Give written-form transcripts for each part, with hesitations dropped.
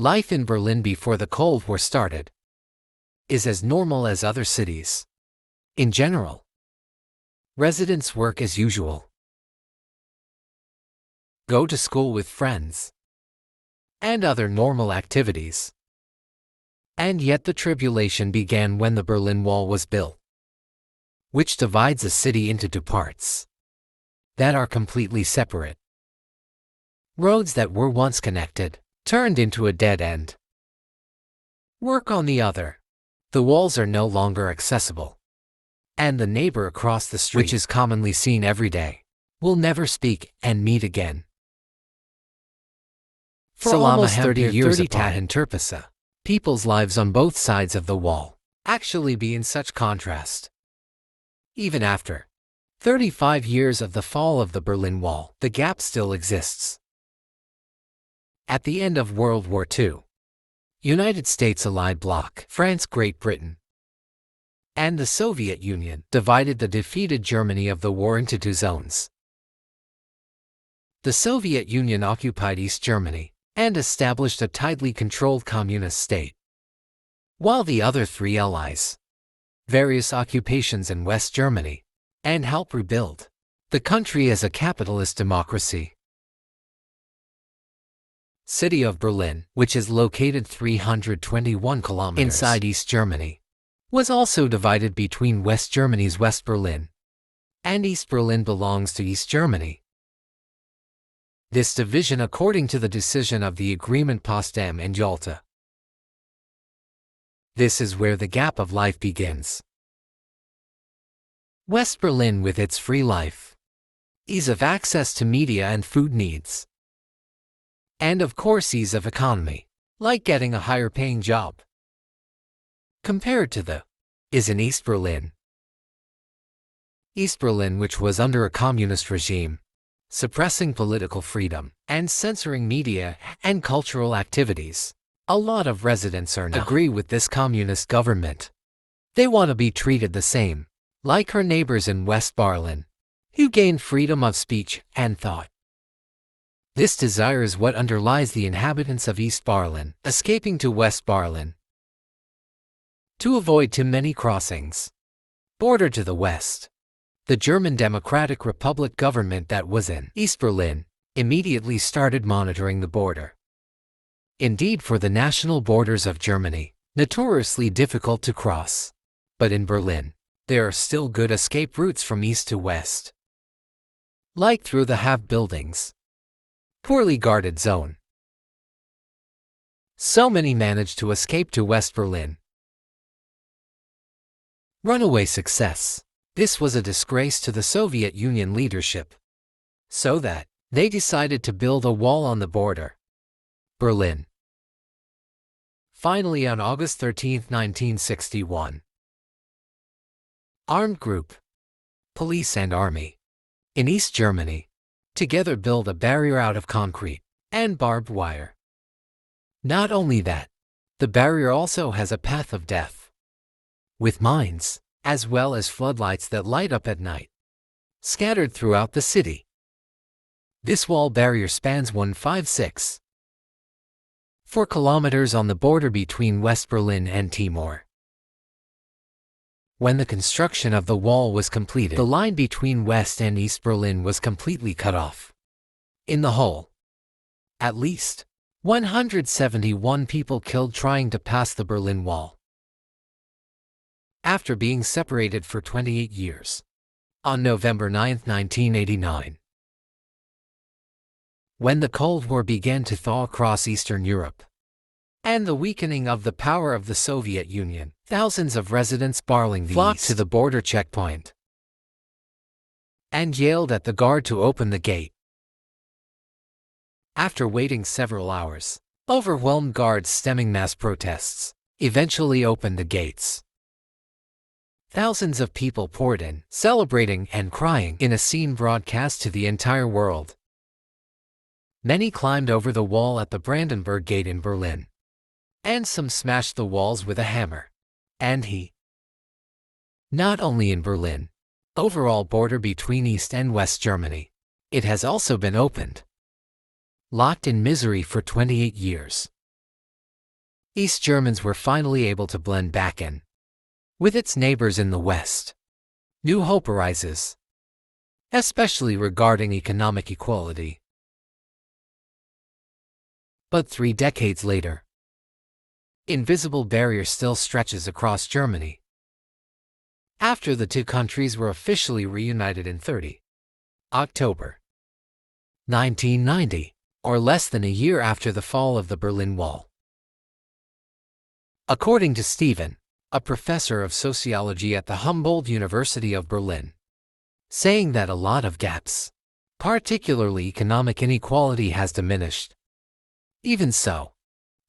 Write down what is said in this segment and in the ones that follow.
Life in Berlin before the Cold War started is as normal as other cities. In general, residents work as usual, go to school with friends, and other normal activities. And yet the tribulation began when the Berlin Wall was built, which divides the city into two parts that are completely separate. Roads that were once connected turned into a dead end. Work on the other. The walls are no longer accessible, and the neighbor across the street, which is commonly seen every day, will never speak and meet again. For almost 30 years apart, people's lives on both sides of the wall actually be in such contrast. Even after 35 years of the fall of the Berlin Wall, the gap still exists. At the end of World War II, United States Allied bloc, France, Great Britain, and the Soviet Union divided the defeated Germany of the war into two zones. The Soviet Union occupied East Germany and established a tightly controlled communist state, while the other three allies, various occupations in West Germany, and helped rebuild the country as a capitalist democracy. City of Berlin, which is located 321 kilometers inside East Germany, was also divided between West Germany's West Berlin, and East Berlin belongs to East Germany. This division according to the decision of the Agreement Potsdam and Yalta. This is where the gap of life begins. West Berlin with its free life, ease of access to media and food needs, and of course ease of economy, like getting a higher paying job, compared to the is in East Berlin. East Berlin, which was under a communist regime, suppressing political freedom and censoring media and cultural activities. A lot of residents agree with this communist government. They want to be treated the same, like her neighbors in West Berlin, who gained freedom of speech and thought. This desire is what underlies the inhabitants of East Berlin escaping to West Berlin to avoid too many crossings. Border to the west. The German Democratic Republic government that was in East Berlin immediately started monitoring the border. Indeed, for the national borders of Germany, notoriously difficult to cross. But in Berlin, there are still good escape routes from east to west, like through the Have buildings. Poorly guarded zone. So many managed to escape to West Berlin. Runaway success. This was a disgrace to the Soviet Union leadership, so that they decided to build a wall on the border. Berlin. Finally, on August 13, 1961, armed group, police and army, in East Germany, together build a barrier out of concrete and barbed wire. Not only that, the barrier also has a path of death, with mines, as well as floodlights that light up at night, scattered throughout the city. This wall barrier spans 156 4 kilometers on the border between West Berlin and Timor. When the construction of the wall was completed, the line between West and East Berlin was completely cut off. In the whole, at least 171 people killed trying to pass the Berlin Wall. After being separated for 28 years, on November 9, 1989, when the Cold War began to thaw across Eastern Europe, and the weakening of the power of the Soviet Union, thousands of residents barling flocked to the border checkpoint and yelled at the guard to open the gate. After waiting several hours, overwhelmed guards stemming mass protests eventually opened the gates. Thousands of people poured in, celebrating and crying in a scene broadcast to the entire world. Many climbed over the wall at the Brandenburg Gate in Berlin, and some smashed the walls with a hammer. Not only in Berlin, overall border between East and West Germany, it has also been opened. Locked in misery for 28 years. East Germans were finally able to blend back in with its neighbors in the West. New hope arises, especially regarding economic equality. But 3 decades later, invisible barrier still stretches across Germany. After the two countries were officially reunited in October 1990, or less than a year after the fall of the Berlin Wall. According to Stephen, a professor of sociology at the Humboldt University of Berlin, saying that a lot of gaps, particularly economic inequality, has diminished. Even so,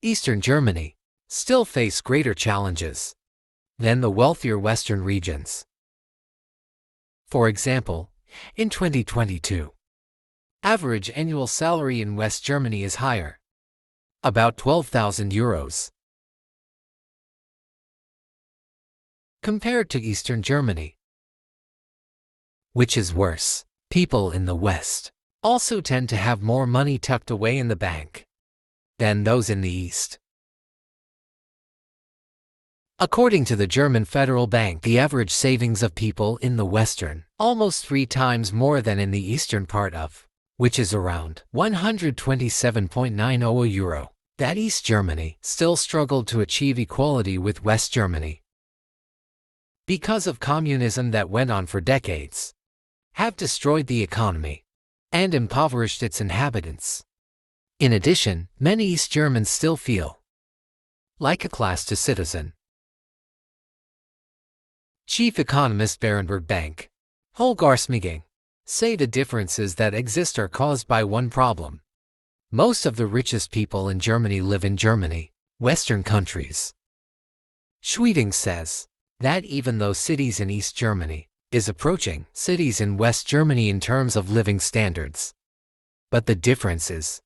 Eastern Germany still face greater challenges than the wealthier Western regions. For example, in 2022, average annual salary in West Germany is higher, about €12,000, compared to Eastern Germany. Which is worse, people in the West also tend to have more money tucked away in the bank than those in the East. According to the German Federal Bank, the average savings of people in the Western, almost 3 times more than in the Eastern part of, which is around €127.90. That East Germany still struggled to achieve equality with West Germany because of communism that went on for decades, have destroyed the economy and impoverished its inhabitants. In addition, many East Germans still feel like a class II citizen. Chief economist Berenberg Bank, Holger Smeaging, say the differences that exist are caused by one problem. Most of the richest people in Germany live in Germany, Western countries. Schweding says that even though cities in East Germany is approaching cities in West Germany in terms of living standards, but the difference is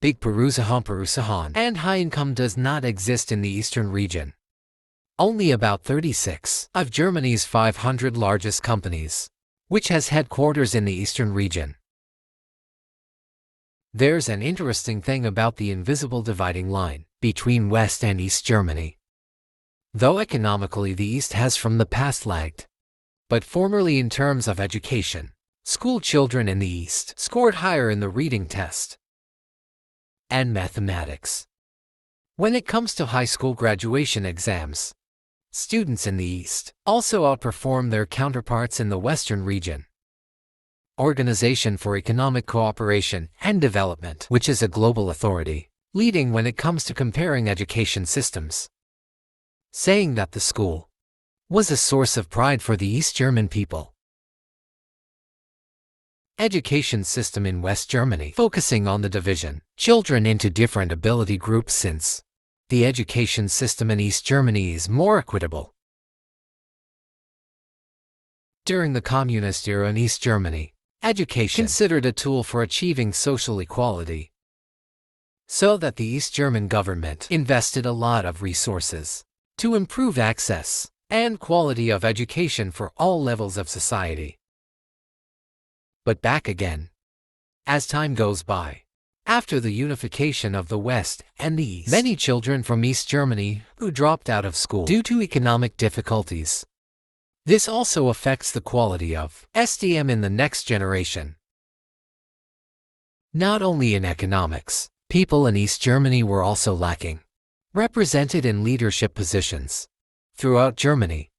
big. Perusahan and high income does not exist in the Eastern region. Only about 36 of Germany's 500 largest companies, which has headquarters in the Eastern region. There's an interesting thing about the invisible dividing line between West and East Germany. Though economically the East has from the past lagged, but formerly in terms of education, school children in the East scored higher in the reading test and mathematics. When it comes to high school graduation exams, students in the East also outperform their counterparts in the Western region. Organization for Economic Cooperation and Development, which is a global authority, leading when it comes to comparing education systems, saying that the school was a source of pride for the East German people. Education system in West Germany, focusing on the division children into different ability groups, since the education system in East Germany is more equitable. During the communist era in East Germany, education considered a tool for achieving social equality, so that the East German government invested a lot of resources to improve access and quality of education for all levels of society. But back again, as time goes by, after the unification of the West and the East, many children from East Germany who dropped out of school due to economic difficulties. This also affects the quality of STM in the next generation. Not only in economics, people in East Germany were also lacking represented in leadership positions throughout Germany.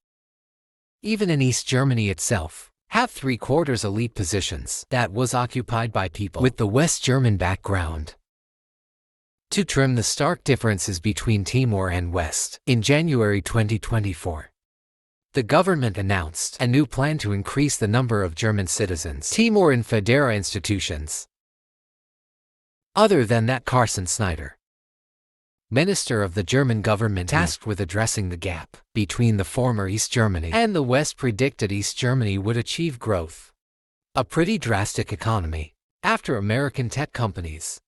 Even in East Germany itself, have 3/4 elite positions that was occupied by people with the West German background. To trim the stark differences between Timor and West, in January 2024, the government announced a new plan to increase the number of German citizens Timor in federal institutions. Other than that, Carsten Snyder, minister of the German government tasked with addressing the gap between the former East Germany and the West, predicted East Germany would achieve growth, a pretty drastic economy, after American tech companies.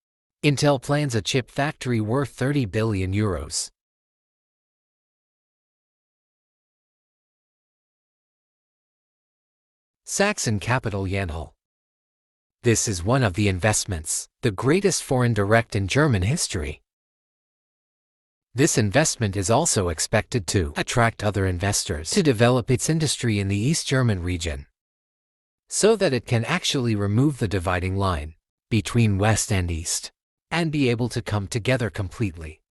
Intel plans a chip factory worth €30 billion. Saxon capital Janhall. This is one of the investments, the greatest foreign direct in German history. This investment is also expected to attract other investors to develop its industry in the East German region, so that it can actually remove the dividing line between West and East and be able to come together completely.